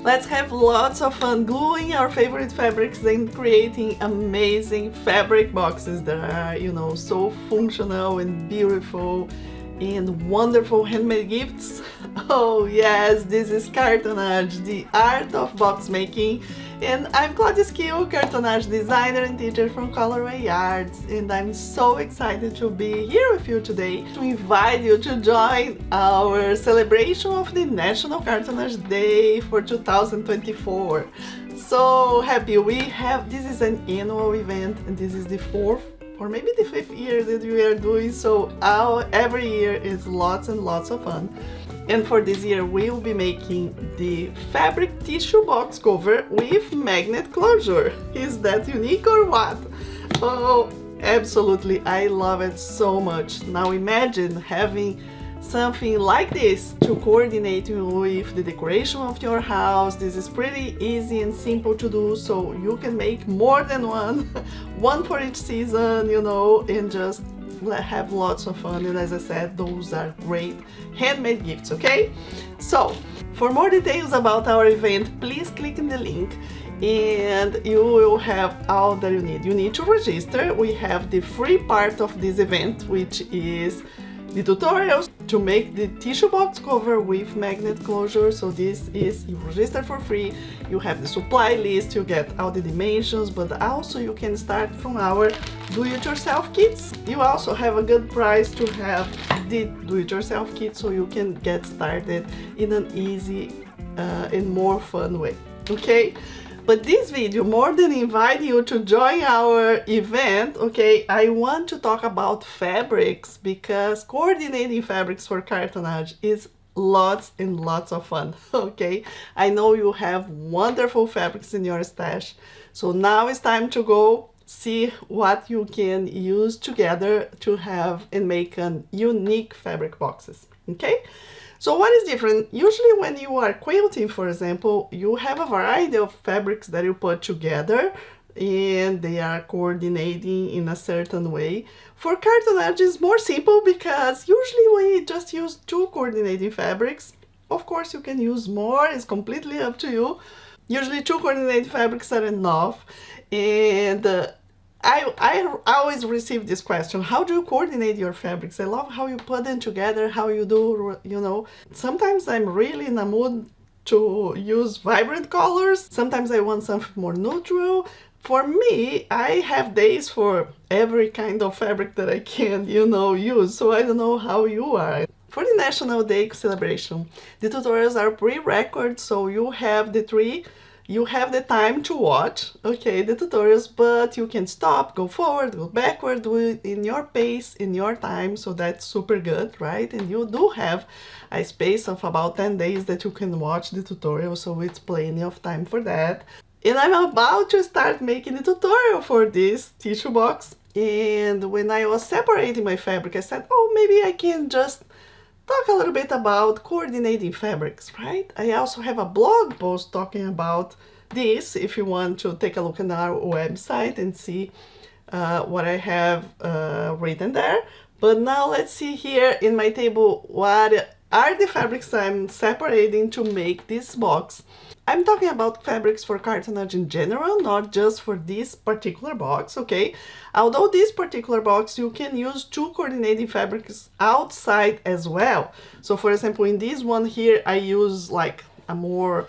Let's have lots of fun gluing our favorite fabrics and creating amazing fabric boxes that are, so functional and beautiful and wonderful handmade gifts. Oh yes, this is Cartonnage, the art of box making, and I'm Claudia, cartonnage designer and teacher from Colorway Yards, and I'm so excited to be here with you today to invite you to join our celebration of the National Cartonnage Day for 2024. So happy this is an annual event, and this is the fourth or maybe the fifth year that we are doing, so every year is lots and lots of fun. And for this year we will be making the fabric tissue box cover with magnet closure. Is that unique or what? Oh, absolutely, I love it so much. Now imagine having something like this to coordinate with the decoration of your house. This is pretty easy and simple to do, so you can make more than one for each season, and just have lots of fun. And as I said, those are great handmade gifts, okay? So for more details about our event, please click in the link and you will have all that you need. You need to register. We have the free part of this event, which is the tutorials to make the tissue box cover with magnet closure. So this is, you register for free, you have the supply list, you get all the dimensions, but also you can start from our do-it-yourself kits. You also have a good price to have the do-it-yourself kit, so you can get started in an easy and more fun way, okay? But this video, more than inviting you to join our event, okay, I want to talk about fabrics, because coordinating fabrics for cartonnage is lots and lots of fun, okay? I know you have wonderful fabrics in your stash, so now it's time to go see what you can use together to have and make an unique fabric boxes, okay? So what is different? Usually when you are quilting, for example, you have a variety of fabrics that you put together and they are coordinating in a certain way. For cartonnage, it's more simple because usually we just use two coordinating fabrics. Of course, you can use more, it's completely up to you. Usually two coordinating fabrics are enough. And I always receive this question: how do you coordinate your fabrics? I love how you put them together, how you do, Sometimes I'm really in a mood to use vibrant colors. Sometimes I want something more neutral. For me, I have days for every kind of fabric that I can, use. So I don't know how you are. For the National Day celebration, the tutorials are pre-recorded, so you have the time to watch, okay, the tutorials, but you can stop, go forward, go backward, do it in your pace, in your time, so that's super good, right? And you do have a space of about 10 days that you can watch the tutorial, so it's plenty of time for that. And I'm about to start making the tutorial for this tissue box, and when I was separating my fabric, I said, oh, maybe I can just talk a little bit about coordinating fabrics, right? I also have a blog post talking about this if you want to take a look at our website and see what I have written there. But now let's see here in my table what are the fabrics I'm separating to make this box. I'm talking about fabrics for cartonnage in general, not just for this particular box, okay? Although this particular box, you can use two coordinating fabrics outside as well. So for example, in this one here, I use like a more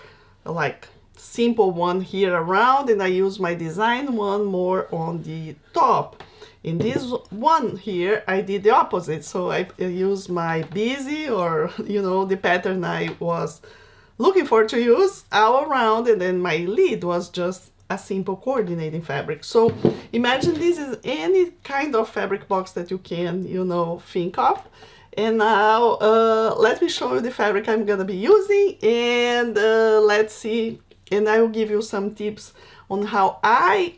simple one here around, and I use my design one more on the top. In this one here, I did the opposite. So I use my busy, or the pattern I was looking for to use all around, and then my lead was just a simple coordinating fabric. So imagine this is any kind of fabric box that you can, think of. And now let me show you the fabric I'm gonna be using, and let's see, and I will give you some tips on how I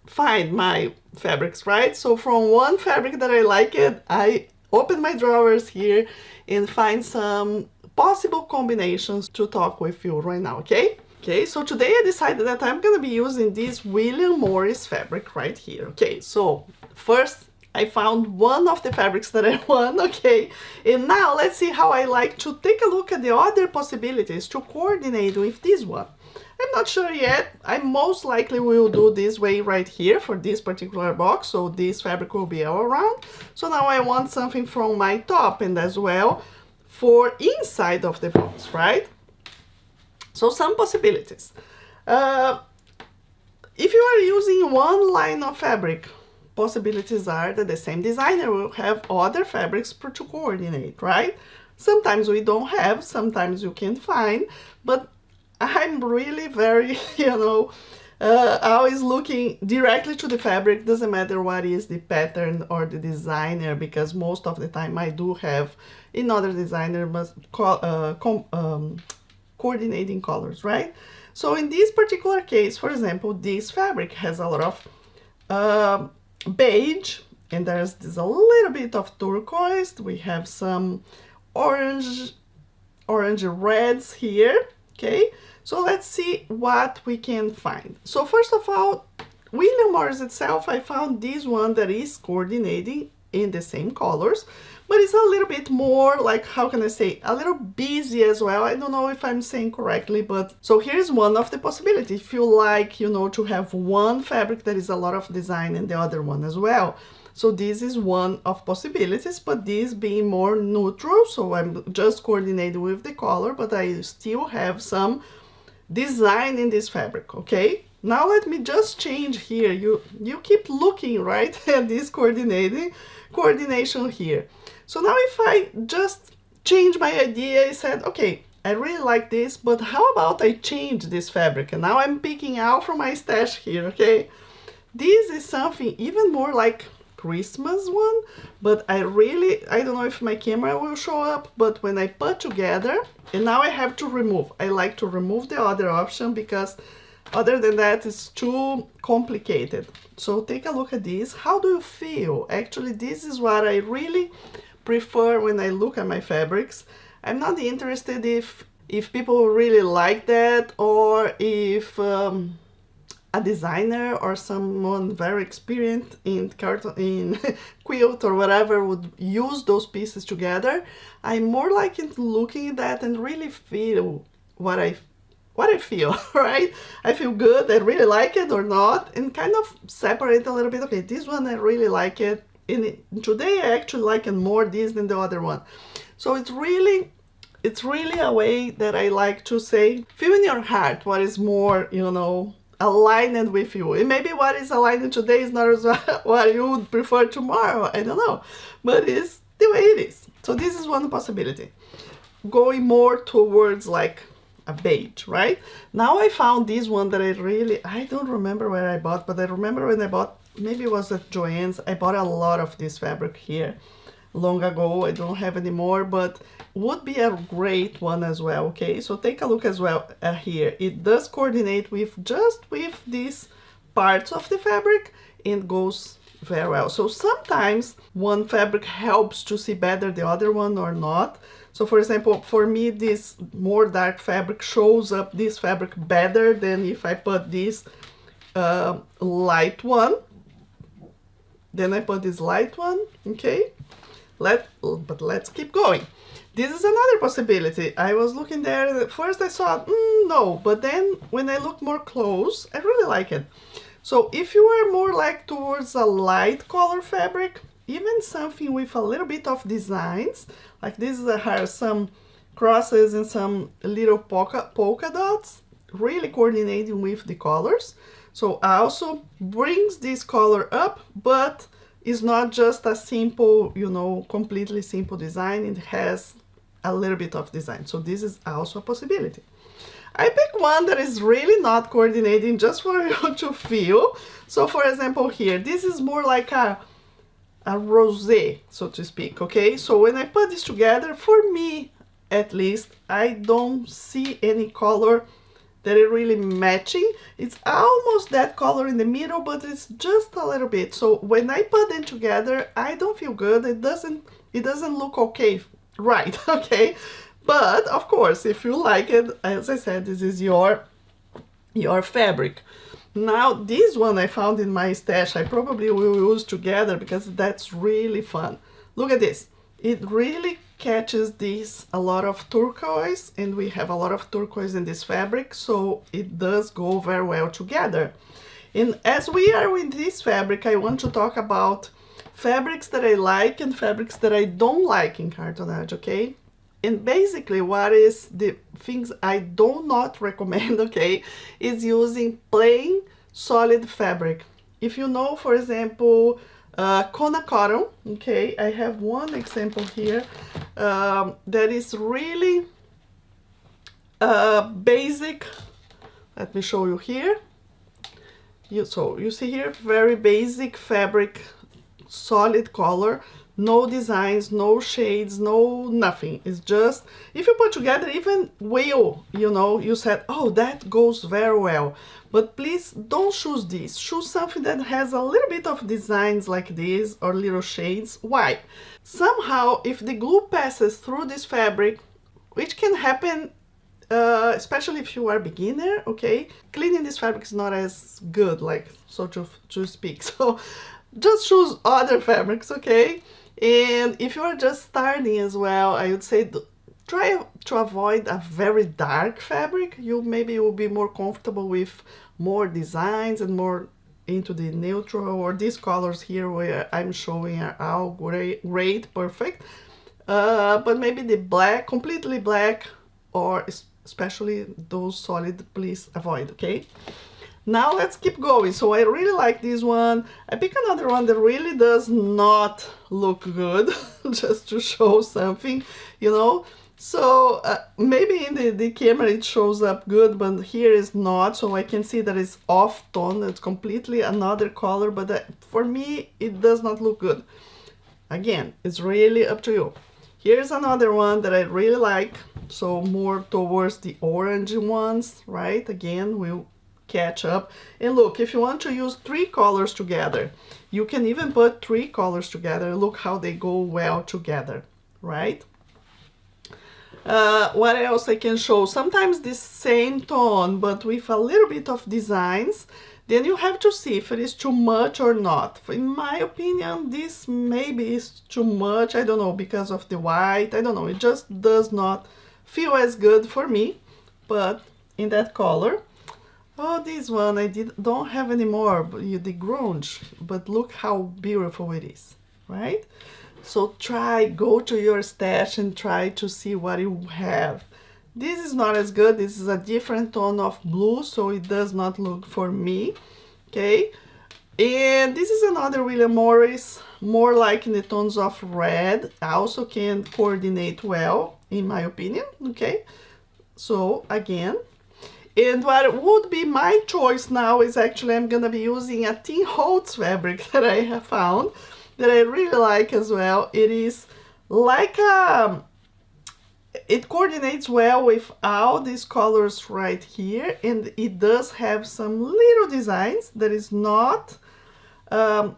find my fabrics, right? So from one fabric that I like it, I open my drawers here and find some possible combinations to talk with you right now, okay? Okay, so today I decided that I'm gonna be using this William Morris fabric right here. Okay, so first I found one of the fabrics that I want, okay? And now let's see how I like to take a look at the other possibilities to coordinate with this one. I'm not sure yet. I most likely will do this way right here for this particular box, so this fabric will be all around. So now I want something from my top and as well for inside of the box, right? So some possibilities. If you are using one line of fabric, possibilities are that the same designer will have other fabrics to coordinate, right? Sometimes we don't have, sometimes you can find, but I'm really very, always looking directly to the fabric. Doesn't matter what is the pattern or the designer, because most of the time I do have another designer but coordinating colors, right? So in this particular case, for example, this fabric has a lot of beige, and there's this a little bit of turquoise. We have some orange reds here, okay? So let's see what we can find. So first of all, William Morris itself, I found this one that is coordinating in the same colors, but it's a little bit more like, how can I say, a little busy as well. I don't know if I'm saying correctly, but so here's one of the possibilities. If you like, to have one fabric that is a lot of design and the other one as well. So this is one of possibilities, but this being more neutral, so I'm just coordinating with the color, but I still have some design in this fabric, okay? Now let me just change here. You keep looking, right, at this coordination here. So now if I just change my idea, I said, okay, I really like this, but how about I change this fabric? And now I'm picking out from my stash here, okay? This is something even more like Christmas one, but I don't know if my camera will show up, but when I put together, and now I have to remove. I like to remove the other option because other than that, it's too complicated. So take a look at this. How do you feel? Actually, this is what I really prefer when I look at my fabrics. I'm not interested if people really like that, or if a designer or someone very experienced in quilt or whatever would use those pieces together. I'm more like into looking at that and really feel what I feel, right? I feel good, I really like it or not, and kind of separate a little bit. Okay, this one I really like it, and today I actually like it more this than the other one. So it's really a way that I like to say, feel in your heart what is more, aligned with you. And maybe what is aligned today is not what you would prefer tomorrow. I don't know, but it's the way it is. So this is one possibility. Going more towards like a beige, right? Now I found this one that I don't remember where I bought, but I remember when I bought, maybe it was at Joann's. I bought a lot of this fabric here long ago. I don't have anymore, but would be a great one as well, okay? So take a look as well here. It does coordinate with these parts of the fabric and goes very well. So sometimes one fabric helps to see better the other one or not. So for example, for me, this more dark fabric shows up this fabric better than if I put this light one. Then I put this light one, okay? But let's keep going. This is another possibility. I was looking there, at first I thought, no, but then when I look more close, I really like it. So if you are more like towards a light color fabric, even something with a little bit of designs, like this has some crosses and some little polka dots, really coordinating with the colors. So also brings this color up, but it's not just a simple, completely simple design. It has a little bit of design. So this is also a possibility. I pick one that is really not coordinating, just for you to feel. So for example here, this is more like a rosé, so to speak, okay? So when I put this together, for me at least, I don't see any color that is really matching. It's almost that color in the middle, but it's just a little bit. So when I put them together, I don't feel good. It doesn't look okay, right? Okay, but of course, if you like it, as I said, this is your fabric. Now this one I found in my stash, I probably will use together because that's really fun. Look at this. It really catches this a lot of turquoise, and we have a lot of turquoise in this fabric, so it does go very well together. And as we are with this fabric, I want to talk about fabrics that I like and fabrics that I don't like in cartonnage, okay? And basically what is the things I do not recommend, okay, is using plain solid fabric. If you know, for example, Kona cotton, okay, I have one example here that is really basic. Let me show you here. So you see here, very basic fabric, solid color, no designs, no shades, no nothing. It's just, if you put together, even will, you know, you said, oh, that goes very well. But please don't choose this. Choose something that has a little bit of designs like this or little shades. Why? Somehow, if the glue passes through this fabric, which can happen especially if you are a beginner, okay, cleaning this fabric is not as good, like, so to speak. So just choose other fabrics, okay? And if you are just starting as well, I would say try to avoid a very dark fabric. You maybe will be more comfortable with more designs and more into the neutral, or these colors here where I'm showing are all great, perfect. But maybe the black, completely black, or especially those solid, please avoid, okay? Now let's keep going. So I really like this one. I pick another one that really does not look good, just to show something, you know. So maybe in the camera it shows up good, but here is not. So I can see that it's off tone. It's completely another color, but for me it does not look good. Again, it's really up to you. Here's another one that I really like, so more towards the orange ones, right? Again, we'll catch up. And look, if you want to use 3 colors together, you can even put 3 colors together. Look how they go well together, right? What else I can show? Sometimes this same tone, but with a little bit of designs. Then you have to see if it is too much or not. In my opinion, this maybe is too much. I don't know, because of the white. I don't know. It just does not feel as good for me. But in that color. Oh, this one I don't have anymore. The grunge. But look how beautiful it is, right? So go to your stash and try to see what you have. This is not as good. This is a different tone of blue, so it does not look for me, okay? And this is another William Morris, more like in the tones of red. Also can coordinate well, in my opinion, okay? So again, and what would be my choice now is actually I'm gonna be using a Tim Holtz fabric that I have found that I really like as well. It is like it coordinates well with all these colors right here, and it does have some little designs that is not little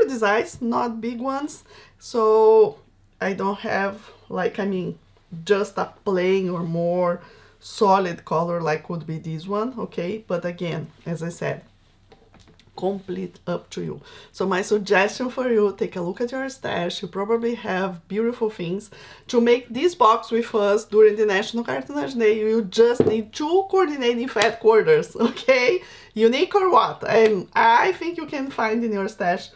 designs, not big ones. So I don't have, like, I mean, just a plain or more solid color like would be this one, okay? But again, as I said, complete up to you. So my suggestion for you, take a look at your stash. You probably have beautiful things. To make this box with us during the National Cartonnage Day, you just need 2 coordinating fat quarters, okay? Unique or what? And I think you can find in your stash.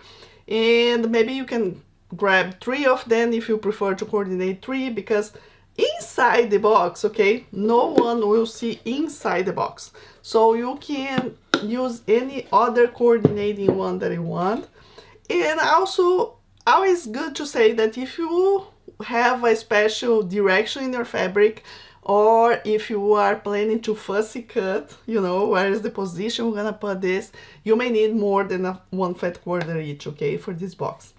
And maybe you can grab 3 of them if you prefer to coordinate 3, because inside the box, okay, no one will see inside the box. So you can use any other coordinating one that you want. And also, always good to say that if you have a special direction in your fabric, or if you are planning to fussy cut, you know, where is the position we're gonna put this, you may need more than 1 fat quarter each, okay, for this box.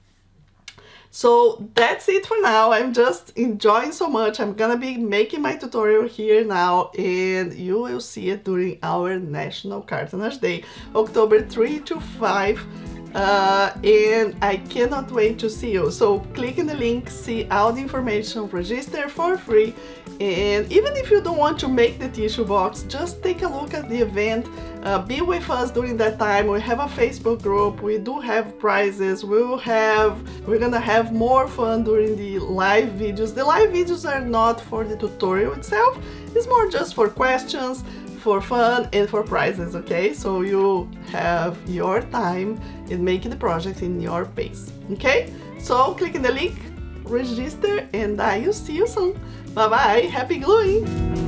So that's it for now. I'm just enjoying so much. I'm gonna be making my tutorial here now, and you will see it during our National Cartonnage Day, October 3 to 5. and I cannot wait to see you. So click in the link, see all the information, register for free, and even if you don't want to make the tissue box, just take a look at the event. Be with us during that time. We have a Facebook group, we do have prizes, we're gonna have more fun during the live videos. The live videos are not for the tutorial itself, it's more just for questions, for fun, and for prizes, okay? So you have your time in making the project in your pace, okay? So click in the link, register, and I will see you soon. Bye bye, happy gluing!